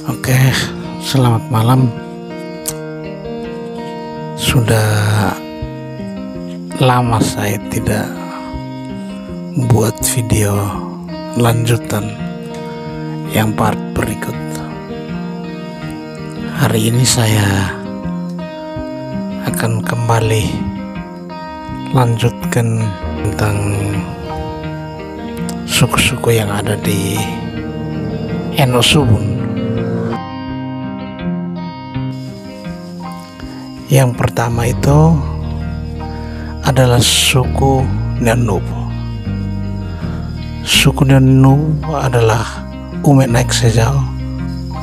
Oke, selamat malam. Sudah lama saya tidak buat video lanjutan yang part berikut. Hari ini saya akan kembali lanjutkan tentang suku-suku yang ada di Eno Subun. Yang pertama itu adalah suku Nyanub. Suku Nyanub adalah umat naik sejauh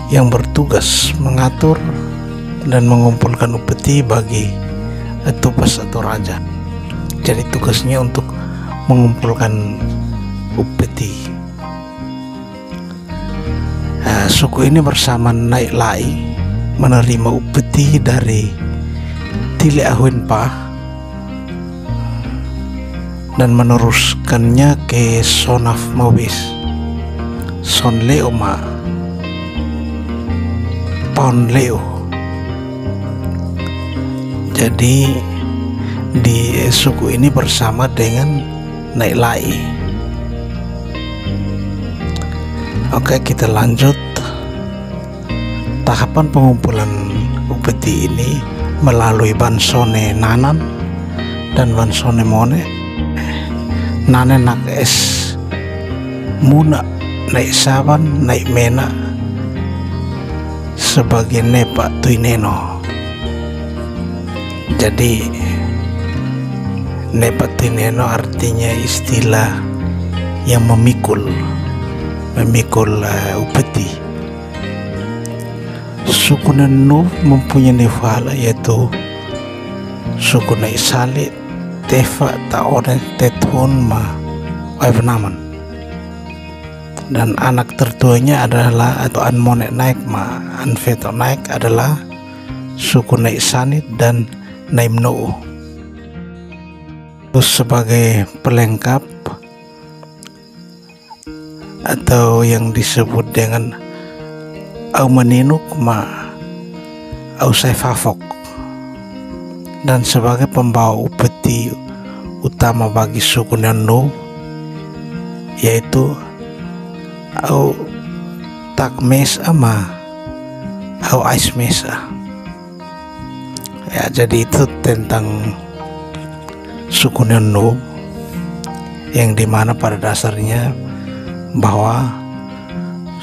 yang bertugas mengatur dan mengumpulkan upeti bagi tupas atau raja. Jadi tugasnya untuk mengumpulkan upeti. Suku ini bersama Naik Lai menerima upeti dari Tili Ahwenpa dan meneruskannya ke Sonaf Mawis, Son Leo Ma, Pon Leo. Jadi di suku ini bersama dengan Naik Lai. Oke, kita lanjut. Tahapan pengumpulan upeti ini melalui Bansone Nanan dan Bansone Mone. Nane nak es Muna naik Saban naik Mena sebagai Nepa Tuineno. Jadi Nepa Tuineno artinya istilah yang memikul upeti. Suku Nyanub mempunyai nevala yaitu suku Naik Salik, Tefa, Taoren, Tetun, Ma, Waivnaman. Dan anak tertuanya adalah atau Anmonek Naik Ma, Anveto Naik adalah suku Naik Sanit dan Naimnoo. Terus sebagai pelengkap atau yang disebut dengan Aumaninuk Ma Ausaifafok, dan sebagai pembawa upeti utama bagi suku Nyanub yaitu Au Takmes ama Au Aismesa. Ya, jadi itu tentang suku Nyanub yang dimana pada dasarnya bahwa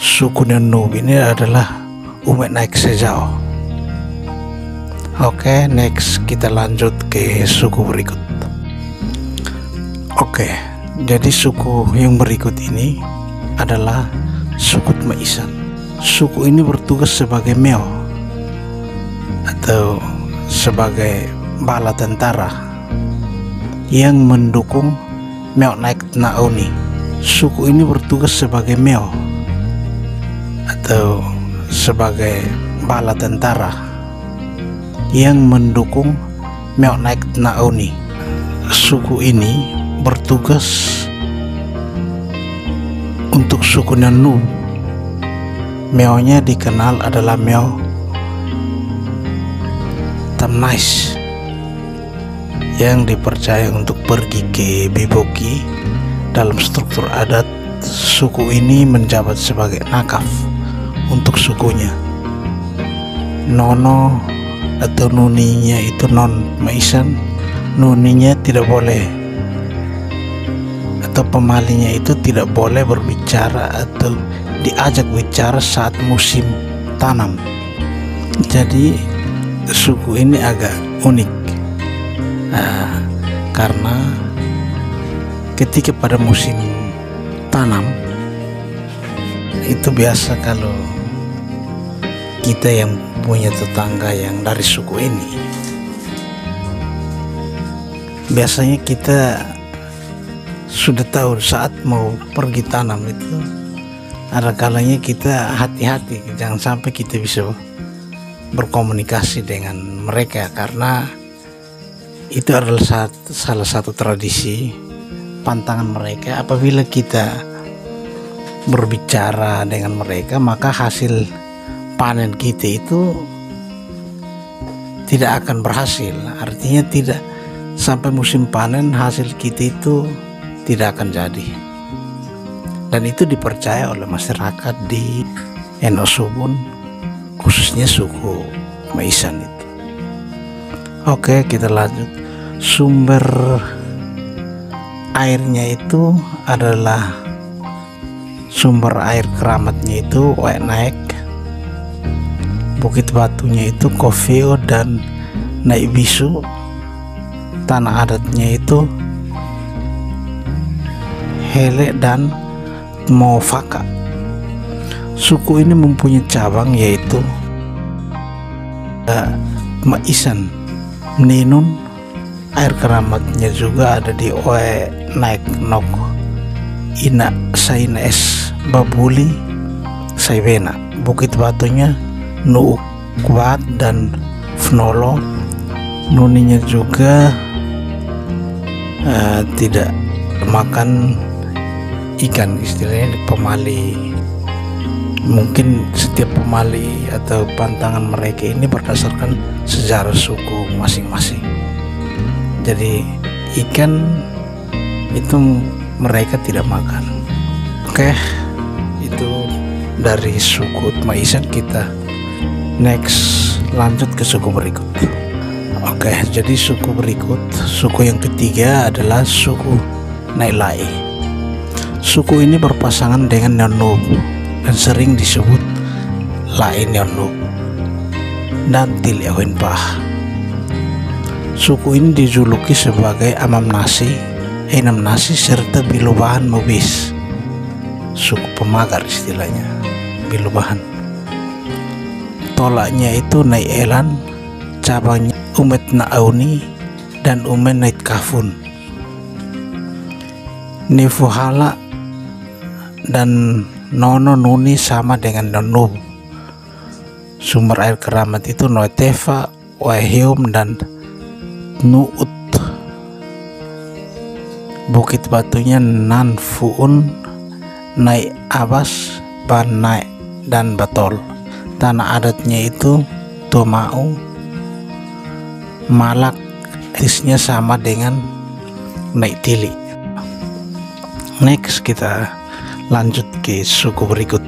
suku Nyanub ini adalah umat naik sejauh. Oke, next kita lanjut ke suku berikut. Oke, jadi suku yang berikut ini adalah suku Maisan. Suku ini bertugas sebagai meo atau sebagai bala tentara yang mendukung meo naik Naoni. Suku ini bertugas sebagai meo atau sebagai bala tentara yang mendukung Meo Naik Naoni. Suku ini bertugas untuk suku Nyanub. Meonya dikenal adalah Meo Tamnais yang dipercaya untuk pergi ke Biboki. Dalam struktur adat, suku ini menjabat sebagai nakaf untuk sukunya. Nono atau nuninya itu non Maisan, nuninya tidak boleh atau pemalinya itu tidak boleh berbicara atau diajak bicara saat musim tanam. Jadi suku ini agak unik karena ketika pada musim tanam itu biasa kalau kita yang punya tetangga yang dari suku ini, biasanya kita sudah tahu saat mau pergi tanam itu ada kalanya kita hati-hati jangan sampai kita bisa berkomunikasi dengan mereka, karena itu adalah salah satu tradisi pantangan mereka. Apabila kita berbicara dengan mereka, maka hasil panen kita itu tidak akan berhasil. Artinya tidak sampai musim panen hasil kita itu tidak akan jadi. Dan itu dipercaya oleh masyarakat di Eno Subun, khususnya suku Maisan itu. Oke, kita lanjut. Sumber airnya itu adalah sumber air keramatnya itu Waek Naik, bukit batunya itu Kofeo dan Naik Bisu, tanah adatnya itu Hele dan Mofaka. Suku ini mempunyai cabang yaitu Maisan, Ninun. Air keramatnya juga ada di Waek Naik Nok, Ina Saina Es Babuli Saibena. Bukit batunya Nuuk Kuat dan Fnolo. Nuninya juga tidak makan ikan, istilahnya pemali. Mungkin setiap pemali atau pantangan mereka ini berdasarkan sejarah suku masing-masing. Jadi ikan itu mereka tidak makan. Oke, itu dari suku Maisan. Kita next lanjut ke suku berikut. Oke, jadi suku berikut, suku yang ketiga adalah suku Nailai. Suku ini berpasangan dengan Nyonup dan sering disebut Lai Nyonup dan Tilewenpah. Suku ini dijuluki sebagai Amam Nasi, Enam Nasi serta Bilubahan Mobis. Suku pemagar istilahnya, Bilubahan. Tolaknya itu Nai Elan, cabangnya Umet Naauni dan Umet Nait Kafun. Nifuhala dan Nono Nuni sama dengan Nonu. Sumber air keramat itu Noitefa, Wahium dan Nuut. Bukit batunya Nanfuun, Nai Abas, Banai dan Batol. Tanah adatnya itu Tomau, Malak. Isnya sama dengan Nai Tili. Next kita lanjut ke suku berikut.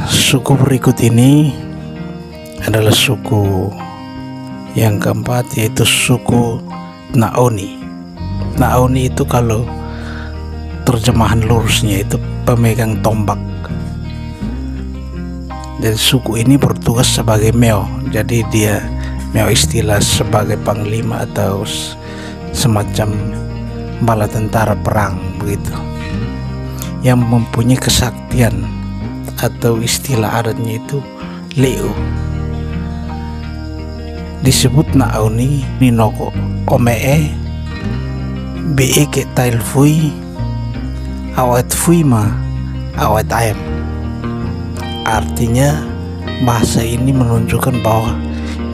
Suku berikut ini adalah suku yang keempat, yaitu suku Naoni. Naoni itu kalau terjemahan lurusnya itu pemegang tombak. Jadi suku ini bertugas sebagai meo. Jadi dia meo istilah sebagai panglima atau semacam bala tentara perang begitu, yang mempunyai kesaktian atau istilah adatnya itu Leo. Disebut Naoni Ninoko Omee Beke Tailfui Awet Fuima Awet Ayam. Artinya bahasa ini menunjukkan bahwa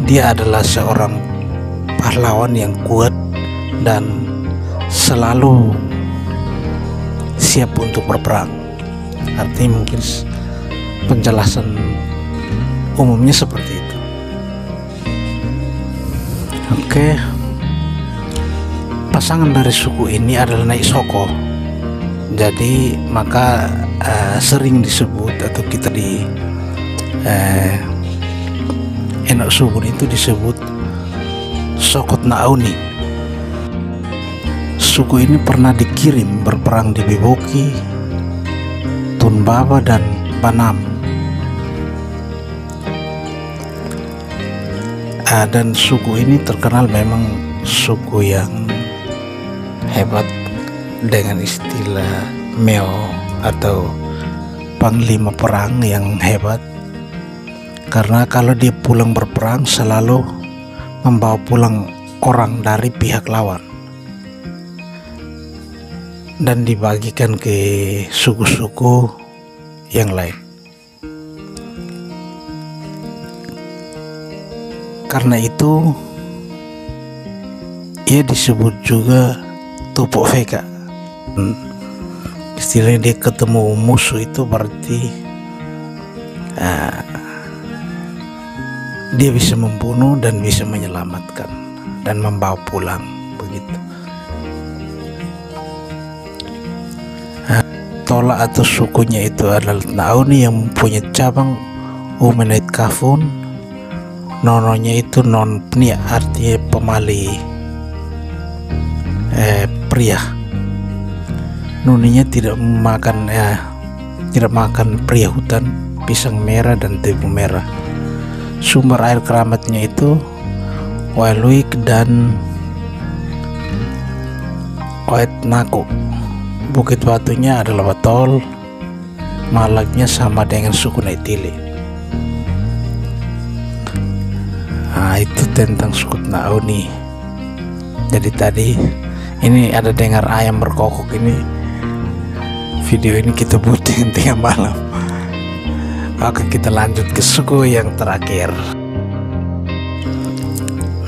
dia adalah seorang pahlawan yang kuat dan selalu siap untuk berperang. Artinya mungkin penjelasan umumnya seperti itu. Oke, pasangan dari suku ini adalah Nai Soko. Jadi maka sering disebut atau kita di Eno Subun itu disebut Sokot Naoni. Suku ini pernah dikirim berperang di Biboki, Tunbaba dan Banam. Dan suku ini terkenal memang suku yang hebat dengan istilah meo atau panglima perang yang hebat, karena kalau dia pulang berperang selalu membawa pulang orang dari pihak lawan dan dibagikan ke suku-suku yang lain. Karena itu ia disebut juga Tupok Veka. Istilahnya dia ketemu musuh itu berarti uh, dia bisa membunuh dan bisa menyelamatkan dan membawa pulang begitu. Tola atau sukunya itu adalah Nauni yang mempunyai cabang Umenait Kafun. Nononya itu non pnia, artinya pemali pria. Nuninya tidak makan pria hutan, pisang merah dan tebu merah. Sumber air keramatnya itu Wailuik dan Oetnaku. Bukit batunya adalah Batol. Malaknya sama dengan suku Naitili. Nah, itu tentang suku Nauni. Jadi tadi ini ada dengar ayam berkokok ini. Video ini kita buatin tengah malam. Oke, kita lanjut ke suku yang terakhir.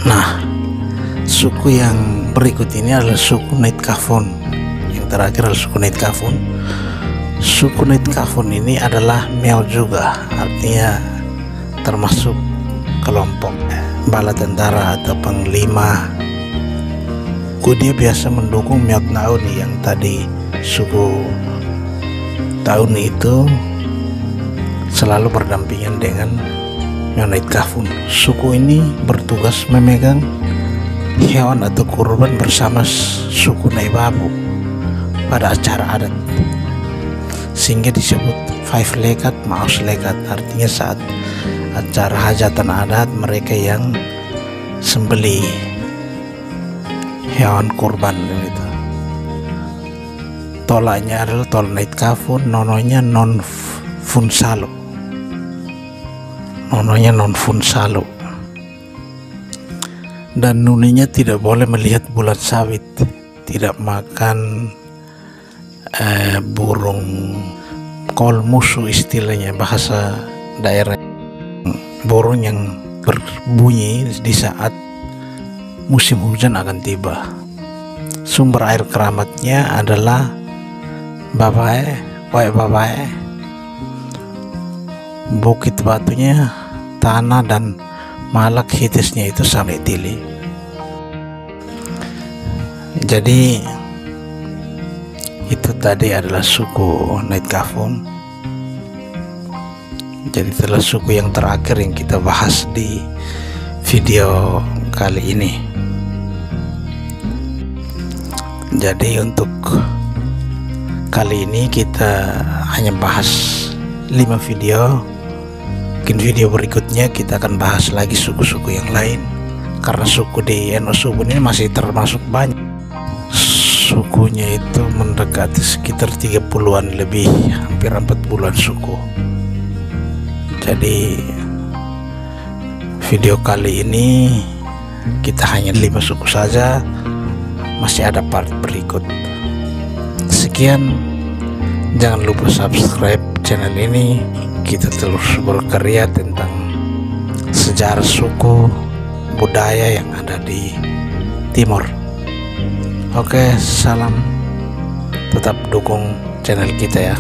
Nah, suku yang berikut ini adalah suku Nait Kafun. Terakhir adalah suku Nait Kafun. Suku Nait Kafun ini adalah Miao juga, artinya termasuk kelompok bala tentara atau panglima. Dia biasa mendukung Miao Nauni yang tadi suku Tauni itu selalu berdampingan dengan Miao Nait Kafun. Suku ini bertugas memegang hewan atau kurban bersama suku Naibabu pada acara adat, sehingga disebut Five Lekat Maus Lekat, artinya saat acara hajatan adat mereka yang sembeli hewan kurban gitu. Tolanya adalah Tol Nait Kafun, nononya non Funsalo. Dan nuninya tidak boleh melihat bulan sabit, tidak makan burung kol musuh, istilahnya bahasa daerah, burung yang berbunyi di saat musim hujan akan tiba. Sumber air keramatnya adalah Babae. Bukit batunya tanah dan malak hitisnya itu sampai tili. Jadi itu tadi adalah suku Nait Kafun. Jadi itulah suku yang terakhir yang kita bahas di video kali ini. Jadi untuk kali ini kita hanya bahas 5 video. Mungkin video berikutnya kita akan bahas lagi suku-suku yang lain, karena suku di Enosubu ini masih termasuk banyak. Sukunya itu mendekati sekitar 30-an lebih, hampir 40-an suku. Jadi video kali ini kita hanya 5 suku saja, masih ada part berikut. Sekian, jangan lupa subscribe channel ini. Kita terus berkarya tentang sejarah suku, budaya yang ada di Timor. Oke, salam. Tetap dukung channel kita ya.